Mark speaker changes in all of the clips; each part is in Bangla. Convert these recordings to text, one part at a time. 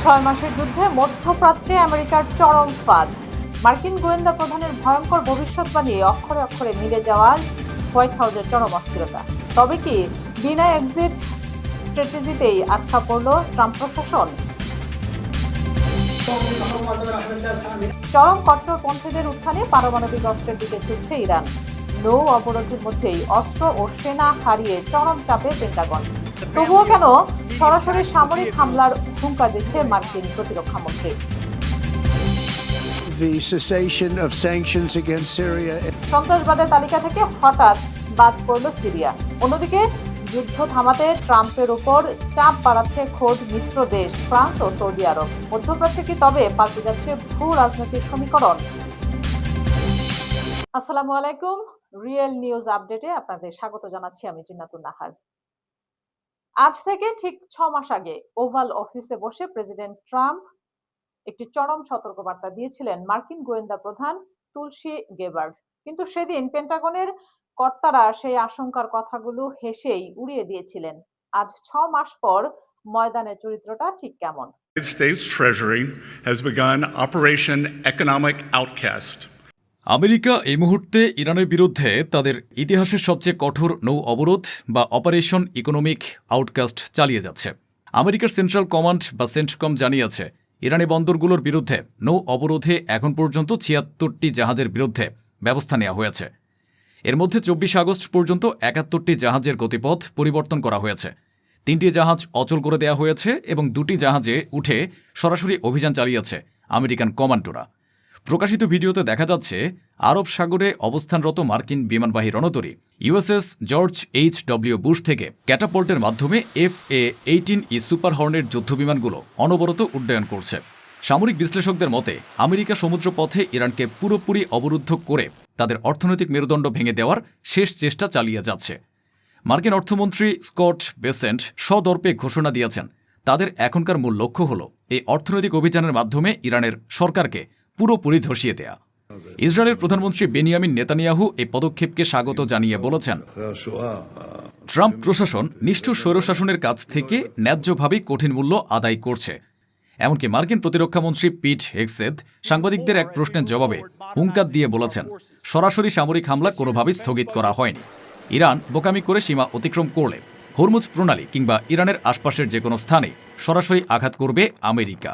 Speaker 1: 6 মাসের যুদ্ধে মধ্যপ্রাচ্যে আমেরিকার চরম ফাঁদ। মার্কিন গোয়েন্দা প্রধানের ভয়ঙ্কর ভবিষ্যৎবাণী অক্ষরে অক্ষরে মিলে যাওয়ার হোয়াইট হাউসের চরম অস্থিরতা। তবে কি বিনা এক্সিট স্ট্র্যাটেজিতেই আটকা পড়ল ট্রাম্প প্রশাসন? চরম কট্টরপন্থীদের উত্থানে পারমাণবিক অস্ত্রের দিকে ছুটছে ইরান। নৌ অবরোধের মধ্যেই অস্ত্র ও সেনা হারিয়ে চরম চাপে পেন্টাগন। তবুও কেন সরাসরি সামরিক হামলার হুঙ্কার দিচ্ছে মার্কিন প্রতিরক্ষা মন্ত্রী? সন্ত্রাসবাদের তালিকা থেকে হঠাৎ বাদ পড়ল সিরিয়া। অন্যদিকে যুদ্ধ থামাতে ট্রাম্পের উপর চাপ বাড়াচ্ছে খোদ মিত্র দেশ ফ্রান্স ও সৌদি আরব। মধ্যপ্রাচ্যে কি তবে পাল্টে যাচ্ছে ভূ রাজনৈতিক সমীকরণ? আসসালামু আলাইকুম, রিয়েল নিউজ আপডেটে আপনাদের স্বাগত জানাচ্ছি আমি জিন্নাতুন নাহার। আজ থেকে ঠিক 6 মাস আগে ওভাল অফিসে বসে প্রেসিডেন্ট ট্রাম্প একটি চরম সতর্কবার্তা দিয়েছিলেন মার্কিন গোয়েন্দা প্রধান তুলসী গেবার্ড। কিন্তু সেদিন পেন্টাগনের কর্তারা সেই আশঙ্কার কথাগুলো হেসেই উড়িয়ে দিয়েছিলেন। আজ 6 মাস পর ময়দানের চরিত্রটা ঠিক কেমন?
Speaker 2: The United States Treasury has begun Operation Economic Outcast.
Speaker 3: America এই মুহূর্তে ইরানের বিরুদ্ধে তাদের ইতিহাসের সবচেয়ে কঠোর নৌ অবরোধ বা অপারেশন ইকোনমিক আউটকাস্ট চালিয়ে যাচ্ছে। আমেরিকার সেন্ট্রাল কমান্ড বা সেন্টকম জানিয়েছে ইরানি বন্দরগুলোর বিরুদ্ধে নৌ অবরোধে এখন পর্যন্ত ৭৬টি জাহাজের বিরুদ্ধে ব্যবস্থা নেওয়া হয়েছে। এর মধ্যে ২৪ আগস্ট পর্যন্ত ৭১টি জাহাজের গতিপথ পরিবর্তন করা হয়েছে। ৩টি জাহাজ অচল করে দেওয়া হয়েছে এবং ২টি জাহাজে উঠে সরাসরি অভিযান চালিয়েছে আমেরিকান কমান্ডোরা। প্রকাশিত ভিডিওতে দেখা যাচ্ছে আরব সাগরে অবস্থানরত মার্কিন বিমানবাহী রণতরী ইউএসএস জর্জ H.W. বুশ থেকে ক্যাটাপল্টের মাধ্যমে FA-18E সুপার হর্নেট যুদ্ধবিমানগুলো অনবরত উড্ডয়ন করছে। সামরিক বিশ্লেষকদের মতে আমেরিকা সমুদ্রপথে ইরানকে পুরোপুরি অবরুদ্ধ করে তাদের অর্থনৈতিক মেরুদণ্ড ভেঙে দেওয়ার শেষ চেষ্টা চালিয়ে যাচ্ছে। মার্কিন অর্থমন্ত্রী স্কট বেসেন্ট সদর্পে ঘোষণা দিয়েছেন তাদের এখনকার মূল লক্ষ্য হল এই অর্থনৈতিক অভিযানের মাধ্যমে ইরানের সরকারকে পুরোপুরি ধসিয়ে দেয়া। ইসরায়েলের প্রধানমন্ত্রী বেনিয়ামিন নেতানিয়াহু এই পদক্ষেপকে স্বাগত জানিয়ে বলেছেন, ট্রাম্প প্রশাসন নিষ্ঠুর স্বৈরশাসনের কাছ থেকে ন্যায্যভাবেই কঠিন মূল্য আদায় করছে। এমনকি মার্কিন প্রতিরক্ষামন্ত্রী পিট হেগসেথ সাংবাদিকদের এক প্রশ্নের জবাবে হুঙ্কার দিয়ে বলেছেন, সরাসরি সামরিক হামলা কোনোভাবেই স্থগিত করা হয়নি। ইরান বোকামি করে সীমা অতিক্রম করলে হরমুজ প্রণালী কিংবা ইরানের আশপাশের যে কোনো স্থানে সরাসরি আঘাত করবে আমেরিকা।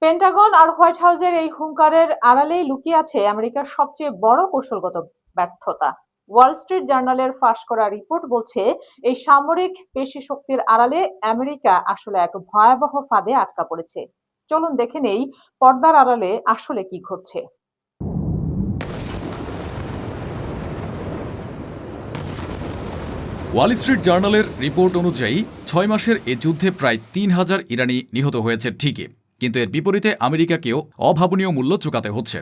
Speaker 1: পেন্টাগন আর হোয়াইট হাউসের এই হুঙ্কারের আড়ালেই লুকিয়ে আছে আমেরিকার সবচেয়ে বড় কৌশলগত ব্যর্থতা। ওয়াল স্ট্রিট জার্নালের ফাঁস করা রিপোর্ট বলছে এই সামরিক পেশি শক্তির আড়ালে আমেরিকা আসলে এক ভয়াবহ ফাঁদে আটকা পড়েছে। চলুন দেখে নেই পর্দার আড়ালে আসলে কি ঘটছে।
Speaker 3: ওয়াল স্ট্রিট জার্নালের রিপোর্ট অনুযায়ী ৬ মাসের এ যুদ্ধে প্রায় ৩,০০০ ইরানি নিহত হয়েছে ঠিকই, কিন্তু এর বিপরীতে আমেরিকাকেও অভাবনীয় মূল্য চুকাতে হচ্ছে।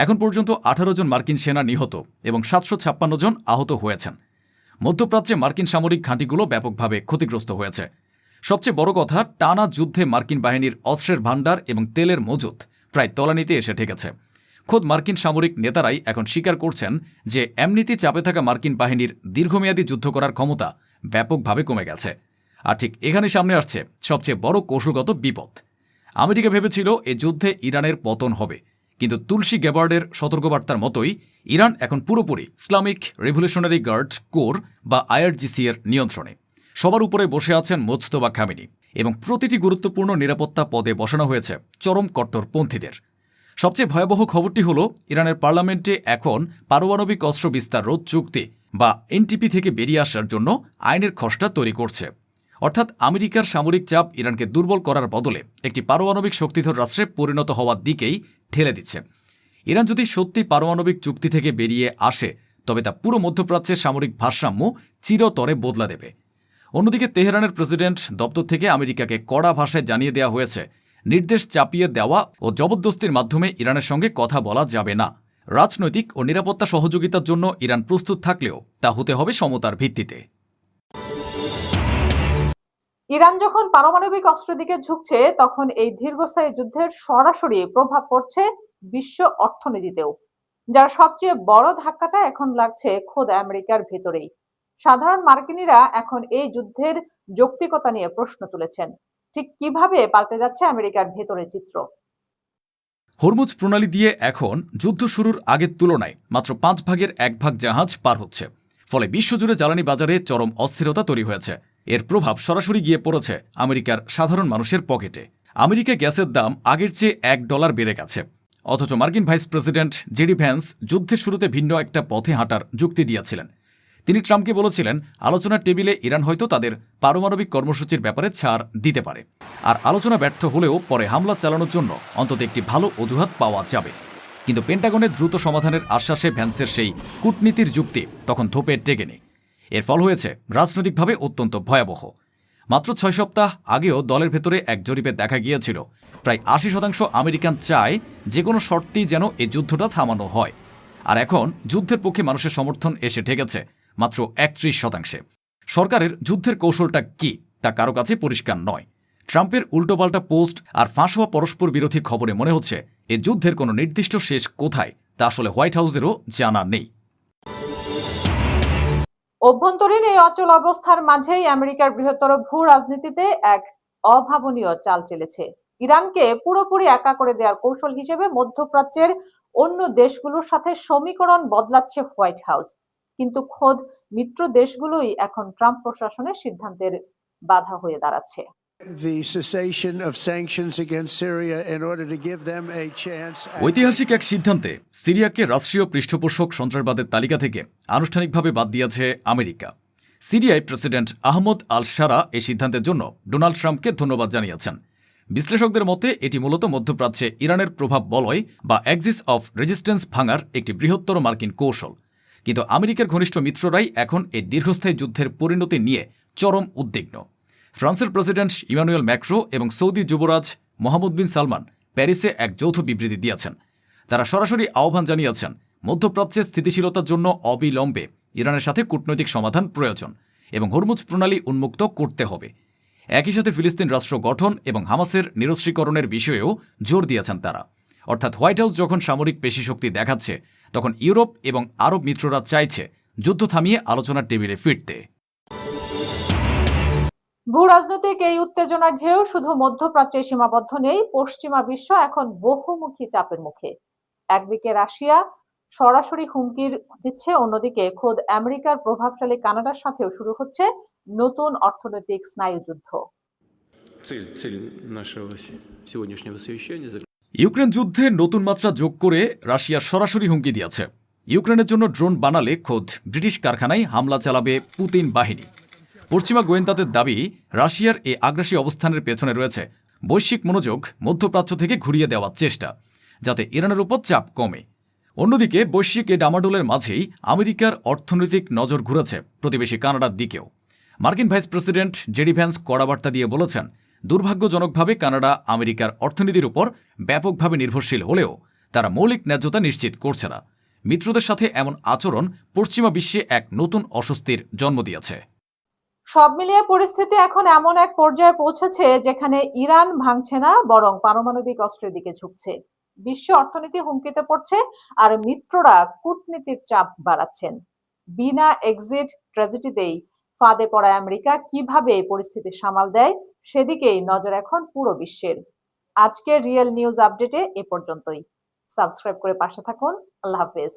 Speaker 3: এখন পর্যন্ত ১৮ জন মার্কিন সেনা নিহত এবং ৭৫৬ জন আহত হয়েছেন। মধ্যপ্রাচ্যে মার্কিন সামরিক ঘাঁটিগুলো ব্যাপকভাবে ক্ষতিগ্রস্ত হয়েছে। সবচেয়ে বড় কথা, টানা যুদ্ধে মার্কিন বাহিনীর অস্ত্রের ভাণ্ডার এবং তেলের মজুত প্রায় তলানিতে এসে ঠেকেছে। খোদ মার্কিন সামরিক নেতারাই এখন স্বীকার করছেন যে এমনিতে চাপে থাকা মার্কিন বাহিনীর দীর্ঘমেয়াদী যুদ্ধ করার ক্ষমতা ব্যাপকভাবে কমে গেছে। আর ঠিক এখানে সামনে আসছে সবচেয়ে বড় কৌশলগত বিপদ। আমেরিকা ভেবেছিল এ যুদ্ধে ইরানের পতন হবে, কিন্তু তুলসী গেবার্ডের সতর্কবার্তার মতোই ইরান এখন পুরোপুরি ইসলামিক রেভলিউশনারি গার্ড কোর বা IRGC এর নিয়ন্ত্রণে। সবার উপরে বসে আছেন মোজতবা খামেনি এবং প্রতিটি গুরুত্বপূর্ণ নিরাপত্তা পদে বসানো হয়েছে চরম কট্টরপন্থীদের। সবচেয়ে ভয়াবহ খবরটি হল ইরানের পার্লামেন্টে এখন পারমাণবিক অস্ত্র বিস্তার রোধ চুক্তি বা NPT থেকে বেরিয়ে আসার জন্য আইনের খসড়া তৈরি করছে। অর্থাৎ আমেরিকার সামরিক চাপ ইরানকে দুর্বল করার বদলে একটি পারমাণবিক শক্তিধর রাষ্ট্রে পরিণত হওয়ার দিকেই ঠেলে দিচ্ছে। ইরান যদি সত্যি পারমাণবিক চুক্তি থেকে বেরিয়ে আসে তবে তা পুরো মধ্যপ্রাচ্যের সামরিক ভারসাম্য চিরতরে বদলা দেবে। অন্যদিকে তেহরানের প্রেসিডেন্ট দপ্তর থেকে আমেরিকাকে কড়া ভাষায় জানিয়ে দেওয়া হয়েছে নির্দেশ চাপিয়ে দেওয়া ও জবরদস্তির মাধ্যমে ইরানের সঙ্গে কথা বলা যাবে না। রাজনৈতিক ও নিরাপত্তা সহযোগিতার জন্য ইরান প্রস্তুত থাকলেও তা হতে হবে সমতার ভিত্তিতে।
Speaker 1: ইরান যখন পারমাণবিক অস্ত্রের দিকে ঝুঁকছে তখন এই দীর্ঘস্থায়ী যুদ্ধের সরাসরি প্রভাব পড়ছে বিশ্ব অর্থনীতিতেও, যার সবচেয়ে বড় ধাক্কাটা এখন লাগছে খোদ আমেরিকার ভেতরেই। সাধারণ মার্কিনীরা এখন এই যুদ্ধের যৌক্তিকতা নিয়ে প্রশ্ন তুলেছেন। ঠিক কিভাবে পাল্টে যাচ্ছে আমেরিকার ভেতরের চিত্র?
Speaker 3: হরমুজ প্রণালী দিয়ে এখন যুদ্ধ শুরুর আগের তুলনায় মাত্র 5 ভাগের 1 ভাগ জাহাজ পার হচ্ছে। ফলে বিশ্বজুড়ে জ্বালানি বাজারে চরম অস্থিরতা তৈরি হয়েছে। এর প্রভাব সরাসরি গিয়ে পড়েছে আমেরিকার সাধারণ মানুষের পকেটে। আমেরিকায় গ্যাসের দাম আগের চেয়ে $1 বেড়ে গেছে। অথচ মার্কিন ভাইস প্রেসিডেন্ট জেডি ভ্যান্স যুদ্ধের শুরুতে ভিন্ন একটা পথে হাঁটার যুক্তি দিয়েছিলেন। তিনি ট্রাম্পকে বলেছিলেন, আলোচনার টেবিলে ইরান হয়তো তাদের পারমাণবিক কর্মসূচির ব্যাপারে ছাড় দিতে পারে, আর আলোচনা ব্যর্থ হলেও পরে হামলা চালানোর জন্য অন্তত একটি ভালো অজুহাত পাওয়া যাবে। কিন্তু পেন্টাগনের দ্রুত সমাধানের আশ্বাসে ভ্যান্সের সেই কূটনীতির যুক্তি তখন ধোপে টেকেনি। এর ফল হয়েছে রাজনৈতিকভাবে অত্যন্ত ভয়াবহ। মাত্র 6 সপ্তাহ আগেও দলের ভেতরে এক জরিপে দেখা গিয়েছিল প্রায় 80% আমেরিকান চায় যে কোনো শর্তেই যেন এই যুদ্ধটা থামানো হয়। আর এখন যুদ্ধের পক্ষে মানুষের সমর্থন এসে ঠেকেছে মাত্র 31%। সরকারের যুদ্ধের কৌশলটা কি তা কারো কাছে পরিষ্কার নয়। ট্রাম্পের উল্টোপাল্টা পোস্ট আর ফাঁস হওয়া পরস্পর বিরোধী খবরে মনে হচ্ছে এ যুদ্ধের কোনো নির্দিষ্ট শেষ কোথায় তা আসলে হোয়াইট হাউসেরও জানা নেই।
Speaker 1: অভ্যন্তরীণ এই অচল অবস্থার মাঝেই আমেরিকার বৃহত্তর ভূ রাজনীতিতে এক অভাবনীয় চাল চলেছে। ইরানকে পুরোপুরি একা করে দেওয়ার কৌশল হিসেবে মধ্যপ্রাচ্যের অন্য দেশগুলোর সাথে সমীকরণ বদলাচ্ছে হোয়াইট হাউস। কিন্তু খোদ মিত্র দেশগুলোই এখন ট্রাম্প প্রশাসনের সিদ্ধান্তের বাধা হয়ে দাঁড়াচ্ছে।
Speaker 4: The cessation of sanctions against Syria in order to give them a chance.
Speaker 3: ঐতিহাসিক এক সিদ্ধান্তে সিরিয়াকে রাষ্ট্রীয় পৃষ্ঠপোষক সন্ত্রাসবাদের তালিকা থেকে আনুষ্ঠানিকভাবে বাদ দিয়েছে আমেরিকা। সিরিয়ায় প্রেসিডেন্ট আহমদ আল শারা এই সিদ্ধান্তের জন্য ডোনাল্ড ট্রাম্পকে ধন্যবাদ জানিয়েছেন। বিশ্লেষকদের মতে এটি মূলত মধ্যপ্রাচ্যে ইরানের প্রভাব বলয় বা অ্যাক্সিস অফ রেজিস্ট্যান্স ভাঙার একটি বৃহত্তর মার্কিন কৌশল। কিন্তু আমেরিকার ঘনিষ্ঠ মিত্ররাই এখন এই দীর্ঘস্থায়ী যুদ্ধের পরিণতি নিয়ে চরম উদ্বিগ্ন। ফ্রান্সের প্রেসিডেন্ট ইমানুয়েল ম্যাক্রো এবং সৌদি যুবরাজ মোহাম্মদ বিন সালমান প্যারিসে এক যৌথ বিবৃতি দিয়েছেন। তারা সরাসরি আহ্বান জানিয়েছেন মধ্যপ্রাচ্যে স্থিতিশীলতার জন্য অবিলম্বে ইরানের সাথে কূটনৈতিক সমাধান প্রয়োজন এবং হরমুজ প্রণালী উন্মুক্ত করতে হবে। একই সাথে ফিলিস্তিন রাষ্ট্র গঠন এবং হামাসের নিরস্ত্রীকরণের বিষয়েও জোর দিয়েছেন তারা। অর্থাৎ হোয়াইট হাউস যখন সামরিক পেশিশক্তি দেখাচ্ছে, তখন ইউরোপ এবং আরব মিত্ররা চাইছে যুদ্ধ থামিয়ে আলোচনার টেবিলে ফিরতে।
Speaker 1: ভূ রাজনৈতিক এই উত্তেজনার ঢেউ শুধু মধ্যপ্রাচ্যে সীমাবদ্ধ নেই। পশ্চিমা বিশ্ব এখন বহুমুখী চাপের মুখে। একদিকে রাশিয়া সরাসরি হুমকির দিচ্ছে, অন্যদিকে খোদ আমেরিকার প্রভাবশালী কানাডার সাথেও শুরু হচ্ছে নতুন অর্থনৈতিক স্নায়ুযুদ্ধ।
Speaker 5: Цель нашего сегодняшнего совещания
Speaker 3: ইউক্রেন যুদ্ধে নতুন মাত্রা যোগ করে রাশিয়া সরাসরি হুমকি দিয়েছে। ইউক্রেনের জন্য ড্রোন বানালে খোদ ব্রিটিশ কারখানায় হামলা চালাবে পুতিন বাহিনী। পশ্চিমা গোয়েন্দাদের দাবি, রাশিয়ার এই আগ্রাসী অবস্থানের পেছনে রয়েছে বৈশ্বিক মনোযোগ মধ্যপ্রাচ্য থেকে ঘুরিয়ে দেওয়ার চেষ্টা, যাতে ইরানের উপর চাপ কমে। অন্যদিকে বৈশ্বিক এ ডামাডোলের মাঝেই আমেরিকার অর্থনৈতিক নজর ঘুরেছে প্রতিবেশী কানাডার দিকেও। মার্কিন ভাইস প্রেসিডেন্ট জেডি ভ্যান্স কড়া বার্তা দিয়ে বলেছেন, দুর্ভাগ্যজনকভাবে কানাডা আমেরিকার অর্থনীতির উপর ব্যাপকভাবে নির্ভরশীল হলেও তারা মৌলিক ন্যায্যতা নিশ্চিত করছে না। মিত্রদের সাথে এমন আচরণ পশ্চিমা বিশ্বে এক নতুন অস্বস্তির জন্ম দিয়েছে।
Speaker 1: সব মিলিয়ে পরিস্থিতি এখন এমন এক পর্যায়ে পৌঁছেছে যেখানে ইরান ভাঙছে না, বরং পারমাণবিক অস্ত্রের দিকে ঝুঁকছে। বিশ্ব অর্থনীতি হুমকিতে পড়ছে, আর মিত্ররা কূটনীতির চাপ বাড়াচ্ছেন। বিনা এক্সিট ট্র্যাজেডিতেই ফাঁদে পড়া আমেরিকা কিভাবে এই পরিস্থিতি সামাল দেয়, সেদিকেই নজর এখন পুরো বিশ্বের। আজকের রিয়েল নিউজ আপডেটে এ পর্যন্তই। সাবস্ক্রাইব করে পাশে থাকুন। আল্লাহ হাফেজ।